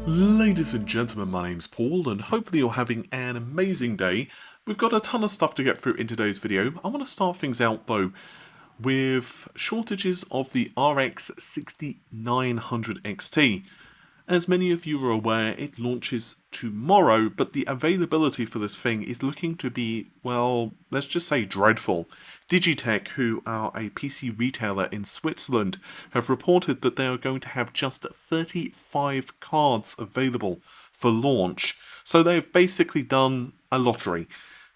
Ladies and gentlemen, my name's Paul, and hopefully you're having an amazing day. We've got a ton of stuff to get through in today's video. I want to start things out though with shortages of the RX 6900 XT. As many of you are aware, it launches tomorrow, but the availability for this thing is looking to be, well, let's just say dreadful. Digitech, who are a PC retailer in Switzerland, have reported that they are going to have just 35 cards available for launch. So they've basically done a lottery.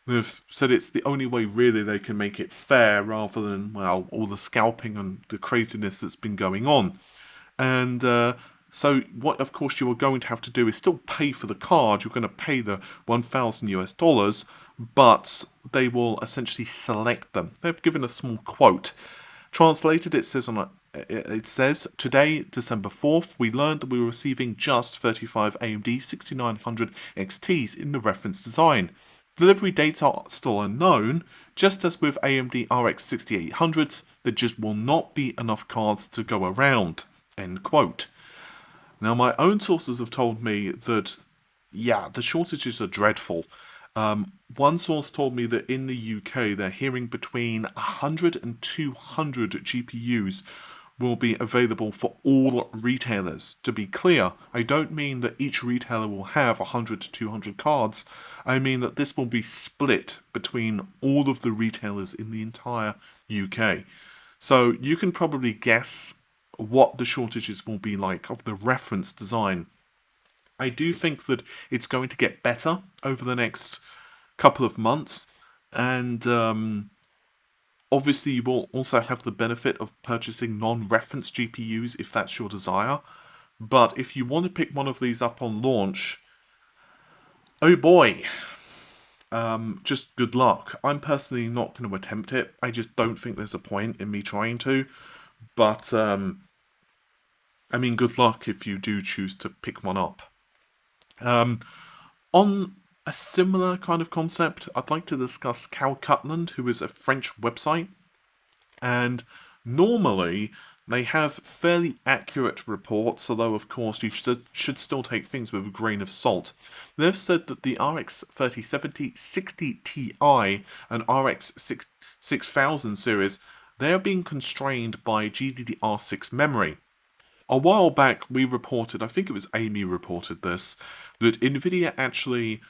They've said it's the only way really they can make it fair rather than, well, all the scalping and the craziness that's been going on. And so what of course you are going to have to do is still pay for the card. You're going to pay the 1,000 US dollars, but they will essentially select them. They've given a small quote. Translated, it says, today, December 4th, we learned that we were receiving just 35 AMD 6900 XTs in the reference design. Delivery dates are still unknown, just as with AMD RX 6800s, there just will not be enough cards to go around. End quote. Now, my own sources have told me that, yeah, the shortages are dreadful. One source told me that in the UK, they're hearing between 100 and 200 GPUs will be available for all retailers. To be clear, I don't mean that each retailer will have 100 to 200 cards. I mean that this will be split between all of the retailers in the entire UK. So you can probably guess what the shortages will be like of the reference design. I do think that it's going to get better over the next couple of months, and obviously you will also have the benefit of purchasing non-reference GPUs if that's your desire. But if you want to pick one of these up on launch, oh boy, just good luck. I'm personally not going to attempt it. I just don't think there's a point in me trying to. But I mean, good luck if you do choose to pick one up. On a similar kind of concept, I'd like to discuss Calcutland, who is a French website. And normally they have fairly accurate reports, although of course you should still take things with a grain of salt. They've said that the RX 3070 60 Ti and RX 6000 series, they are being constrained by GDDR6 memory. A while back, we reported, I think it was Amy reported this, that Nvidia actually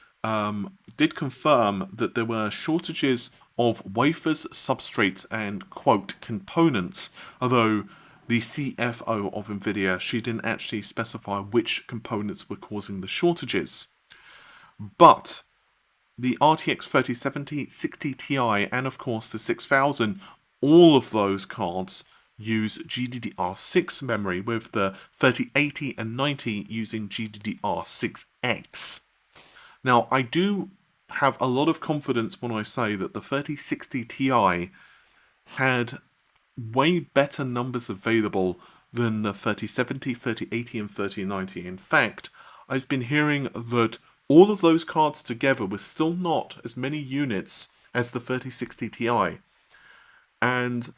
did confirm that there were shortages of wafers, substrates, and quote components. Although the CFO of Nvidia, she didn't actually specify which components were causing the shortages. But the RTX 3070, 60 Ti, and of course the 6000, all of those cards use GDDR6 memory, with the 3080 and 90 using GDDR6X. Now, I do have a lot of confidence when I say that the 3060 Ti had way better numbers available than the 3070, 3080, and 3090. In fact, I've been hearing that all of those cards together were still not as many units as the 3060 Ti. And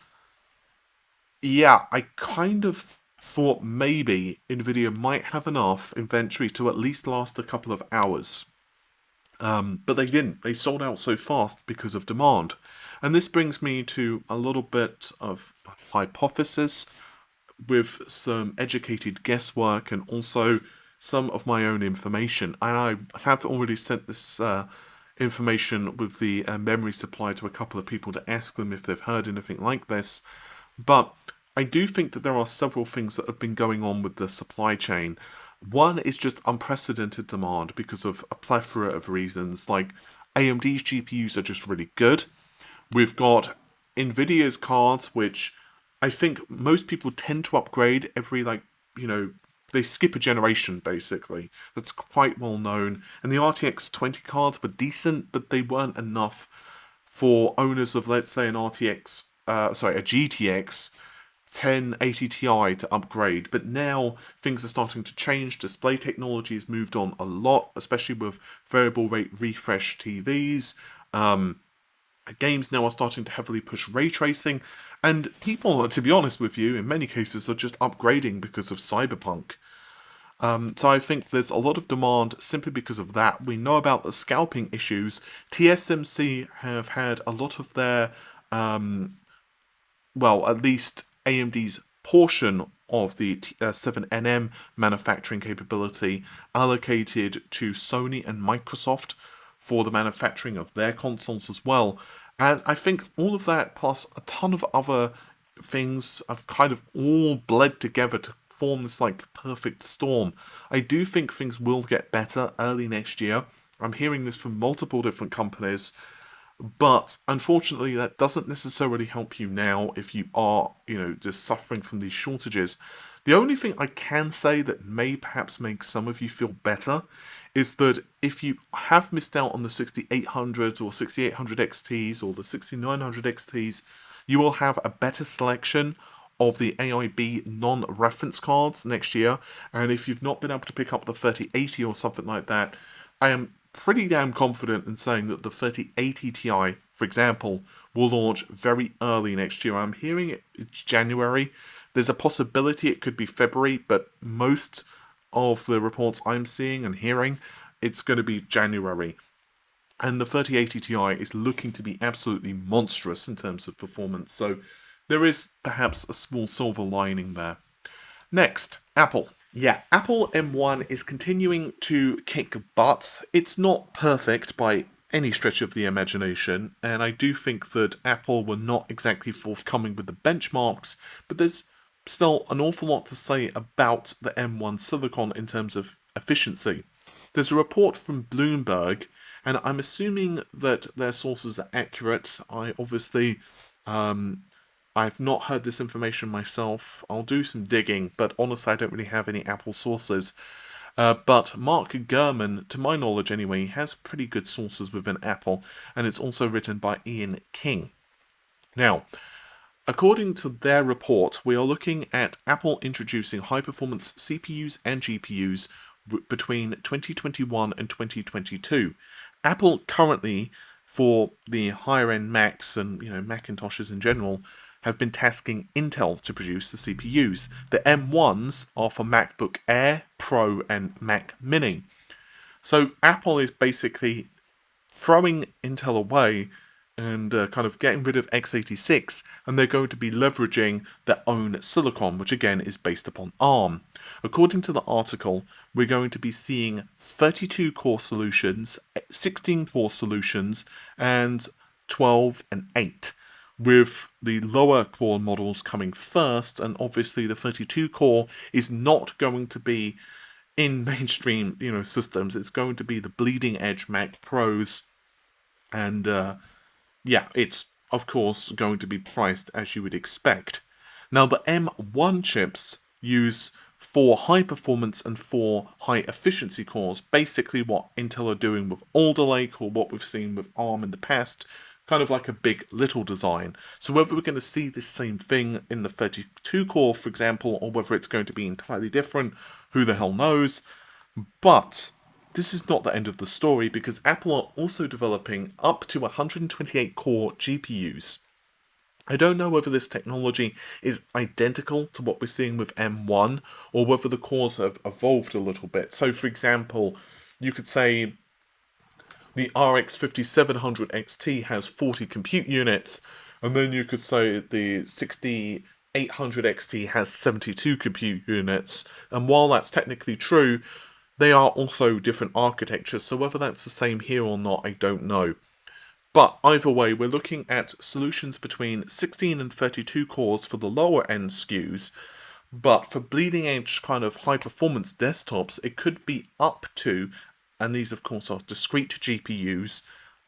yeah, I kind of thought maybe Nvidia might have enough inventory to at least last a couple of hours. But they didn't. They sold out so fast because of demand. And this brings me to a little bit of hypothesis with some educated guesswork and also some of my own information. And I have already sent this information with the memory supply to a couple of people to ask them if they've heard anything like this. But I do think that there are several things that have been going on with the supply chain. One is just unprecedented demand because of a plethora of reasons, like AMD's GPUs are just really good. We've got Nvidia's cards, which I think most people tend to upgrade every, they skip a generation, basically. That's quite well known. And the RTX 20 cards were decent, but they weren't enough for owners of, let's say, a GTX 1080 Ti to upgrade. But now things are starting to change. Display technology has moved on a lot, especially with variable rate refresh TVs. Games now are starting to heavily push ray tracing, and people, to be honest with you, in many cases are just upgrading because of Cyberpunk. So I think there's a lot of demand simply because of that. We know about the scalping issues. TSMC have had a lot of their, well, at least AMD's portion of the 7nm manufacturing capability allocated to Sony and Microsoft for the manufacturing of their consoles as well. And I think all of that, plus a ton of other things, have kind of all bled together to form this like perfect storm. I do think things will get better early next year. I'm hearing this from multiple different companies, but unfortunately, that doesn't necessarily help you now if you are, just suffering from these shortages. The only thing I can say that may perhaps make some of you feel better is that if you have missed out on the 6800s or 6800 XTs or the 6900 XTs, you will have a better selection of the AIB non-reference cards next year. And if you've not been able to pick up the 3080 or something like that, I am pretty damn confident in saying that the 3080 Ti, for example, will launch very early next year. I'm hearing it's January. There's a possibility it could be February, but most of the reports I'm seeing and hearing, it's going to be January. And the 3080 Ti is looking to be absolutely monstrous in terms of performance, so there is perhaps a small silver lining there. Next, Apple. Yeah, Apple M1 is continuing to kick butt. It's not perfect by any stretch of the imagination, and I do think that Apple were not exactly forthcoming with the benchmarks, but there's still an awful lot to say about the M1 silicon in terms of efficiency. There's a report from Bloomberg, and I'm assuming that their sources are accurate. I've not heard this information myself. I'll do some digging, but honestly, I don't really have any Apple sources. But Mark Gurman, to my knowledge anyway, has pretty good sources within Apple, and it's also written by Ian King. Now, according to their report, we are looking at Apple introducing high-performance CPUs and GPUs between 2021 and 2022. Apple currently, for the higher-end Macs and Macintoshes in general, have been tasking Intel to produce the CPUs. The M1s are for MacBook Air, Pro, and Mac Mini. So Apple is basically throwing Intel away and kind of getting rid of x86, and they're going to be leveraging their own silicon, which again is based upon ARM. According to the article, we're going to be seeing 32 core solutions, 16 core solutions, and 12 and 8. With the lower core models coming first, and obviously the 32 core is not going to be in mainstream, systems. It's going to be the bleeding edge Mac Pros, and it's of course going to be priced as you would expect. Now the M1 chips use 4 high performance and 4 high efficiency cores, basically what Intel are doing with Alder Lake or what we've seen with ARM in the past, kind of like a big little design. So whether we're going to see this same thing in the 32 core, for example, or whether it's going to be entirely different, who the hell knows. But this is not the end of the story, because Apple are also developing up to 128 core GPUs. I don't know whether this technology is identical to what we're seeing with M1, or whether the cores have evolved a little bit. So for example, you could say the RX 5700 XT has 40 compute units, and then you could say the 6800 XT has 72 compute units. And while that's technically true, they are also different architectures, so whether that's the same here or not, I don't know. But either way, we're looking at solutions between 16 and 32 cores for the lower end SKUs, but for bleeding edge kind of high performance desktops, it could be up to, and these of course are discrete GPUs,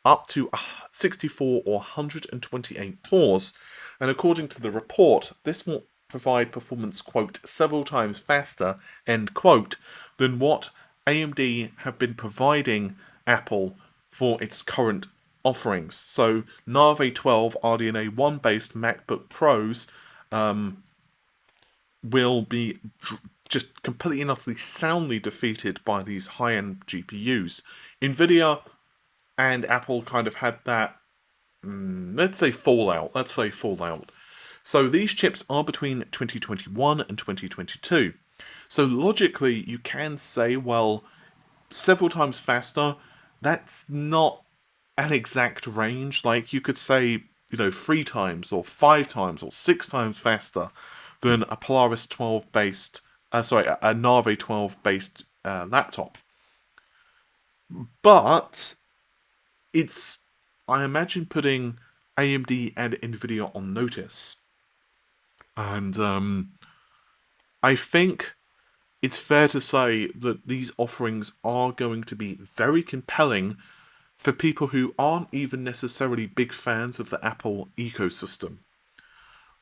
up to 64 or 128 cores. And according to the report, this will provide performance, quote, several times faster, end quote, than what AMD have been providing Apple for its current offerings. So Nave 12 RDNA 1 based MacBook Pros will be just completely and utterly soundly defeated by these high-end GPUs. Nvidia and Apple kind of had that, let's say fallout. So these chips are between 2021 and 2022. So logically, you can say, well, several times faster, that's not an exact range. Like, you could say, 3 times, or 5 times, or 6 times faster than a Polaris 12 based, a Nave 12 based laptop. But it's, I imagine, putting AMD and Nvidia on notice. And I think it's fair to say that these offerings are going to be very compelling for people who aren't even necessarily big fans of the Apple ecosystem.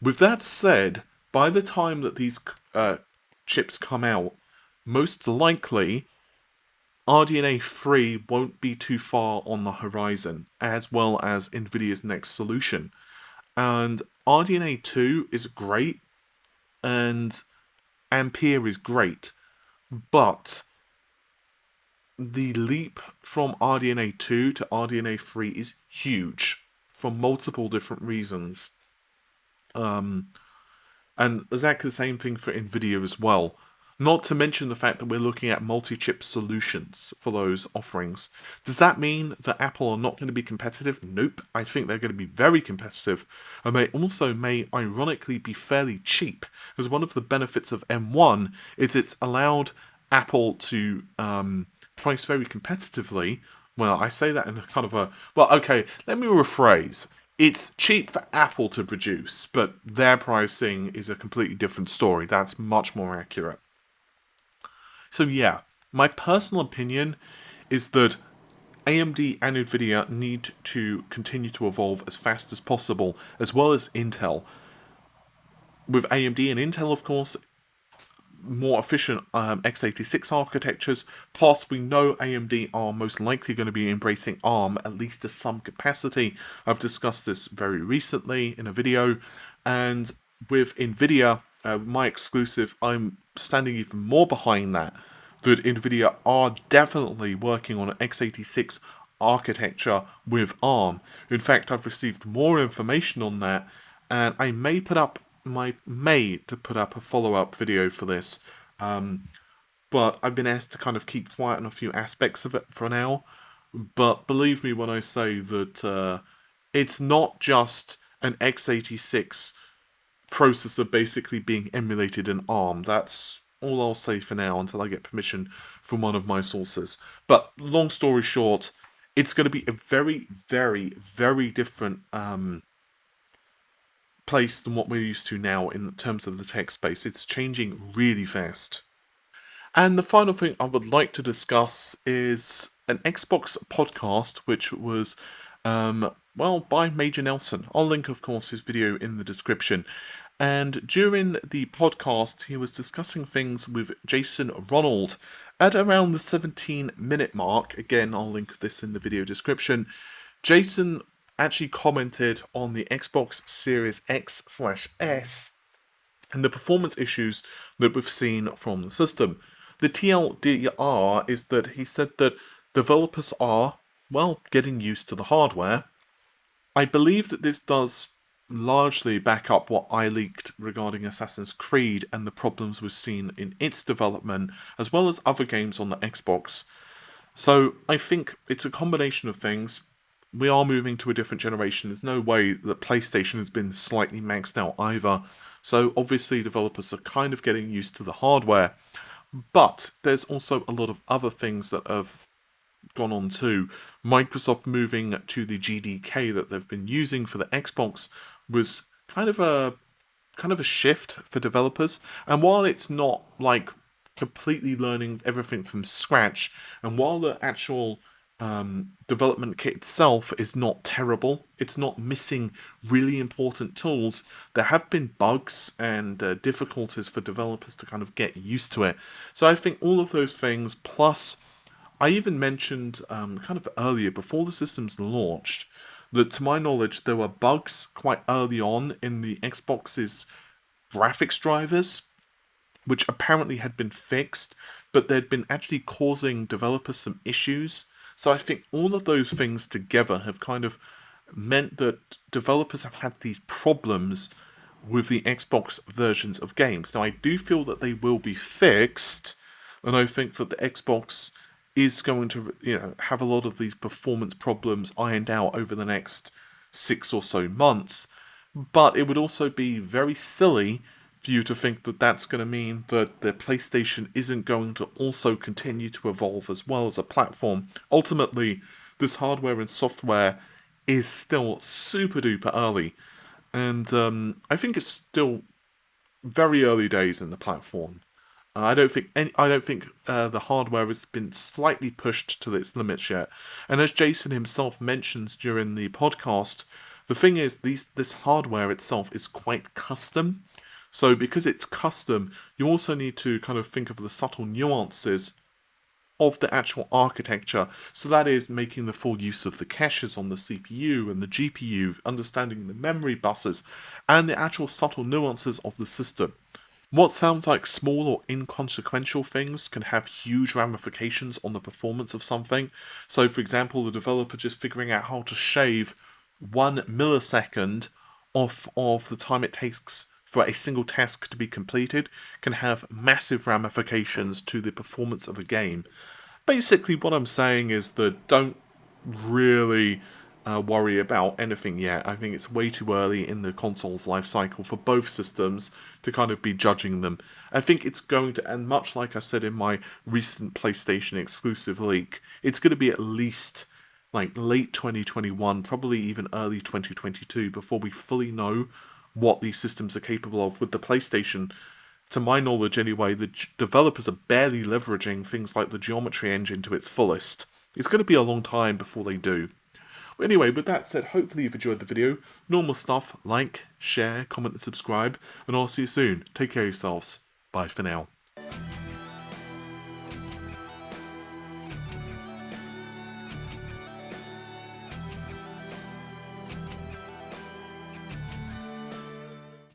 With that said, by the time that these chips come out, most likely RDNA 3 won't be too far on the horizon, as well as Nvidia's next solution. And RDNA 2 is great, and Ampere is great, but the leap from RDNA 2 to RDNA 3 is huge for multiple different reasons. And exactly the same thing for Nvidia as well. Not to mention the fact that we're looking at multi-chip solutions for those offerings. Does that mean that Apple are not going to be competitive? Nope. I think they're going to be very competitive. And they also may ironically be fairly cheap, because one of the benefits of M1 is it's allowed Apple to price very competitively. Well, I say that in a kind of a... Well, okay, let me rephrase. It's cheap for Apple to produce, but their pricing is a completely different story. That's much more accurate. So yeah, my personal opinion is that AMD and Nvidia need to continue to evolve as fast as possible, as well as Intel. With AMD and Intel, of course, more efficient x86 architectures. Plus, we know AMD are most likely going to be embracing ARM, at least to some capacity. I've discussed this very recently in a video. And with Nvidia, my exclusive, I'm standing even more behind that. That Nvidia are definitely working on an x86 architecture with ARM. In fact, I've received more information on that, and I may put up a follow-up video for this, but I've been asked to kind of keep quiet on a few aspects of it for now. But believe me when I say that it's not just an x86 processor basically being emulated in ARM. That's all I'll say for now until I get permission from one of my sources. But long story short, it's going to be a very, very, very different place than what we're used to now in terms of the tech space. It's changing really fast. And the final thing I would like to discuss is an Xbox podcast, which was, by Major Nelson. I'll link, of course, his video in the description. And during the podcast, he was discussing things with Jason Ronald at around the 17-minute mark. Again, I'll link this in the video description. Jason actually commented on the Xbox Series X/S and the performance issues that we've seen from the system. The TLDR is that he said that developers are, getting used to the hardware. I believe that this does largely back up what I leaked regarding Assassin's Creed and the problems we've seen in its development, as well as other games on the Xbox. So I think it's a combination of things. We are moving to a different generation. There's no way that PlayStation has been slightly maxed out either. So obviously developers are kind of getting used to the hardware. But there's also a lot of other things that have gone on too. Microsoft moving to the GDK that they've been using for the Xbox was kind of a shift for developers. And while it's not like completely learning everything from scratch, and while the actual development kit itself is not terrible, it's not missing really important tools, there have been bugs and difficulties for developers to kind of get used to it. So I think all of those things, plus I even mentioned kind of earlier, before the system's launched, that to my knowledge there were bugs quite early on in the Xbox's graphics drivers, which apparently had been fixed, but they'd been actually causing developers some issues. So I think all of those things together have kind of meant that developers have had these problems with the Xbox versions of games. Now, I do feel that they will be fixed, and I think that the Xbox is going to, have a lot of these performance problems ironed out over the next 6 or so months. But it would also be very silly for you to think that that's going to mean that the PlayStation isn't going to also continue to evolve as well as a platform. Ultimately, this hardware and software is still super duper early, and I think it's still very early days in the platform. I don't think the hardware has been slightly pushed to its limits yet. And as Jason himself mentions during the podcast, the thing is, this hardware itself is quite custom. So because it's custom, you also need to kind of think of the subtle nuances of the actual architecture. So that is making the full use of the caches on the CPU and the GPU, understanding the memory buses, and the actual subtle nuances of the system. What sounds like small or inconsequential things can have huge ramifications on the performance of something. So, for example, the developer just figuring out how to shave 1 millisecond off of the time it takes for a single task to be completed can have massive ramifications to the performance of a game. Basically, what I'm saying is that don't really worry about anything yet. I think it's way too early in the console's life cycle for both systems to kind of be judging them. I think it's going to, and much like I said in my recent PlayStation exclusive leak, it's going to be at least like late 2021, probably even early 2022 before we fully know what these systems are capable of. With the PlayStation, to my knowledge anyway, the developers are barely leveraging things like the geometry engine to its fullest. It's going to be a long time before they do. But anyway, with that said, hopefully you've enjoyed the video. Normal stuff, like, share, comment and subscribe, and I'll see you soon. Take care of yourselves. Bye for now.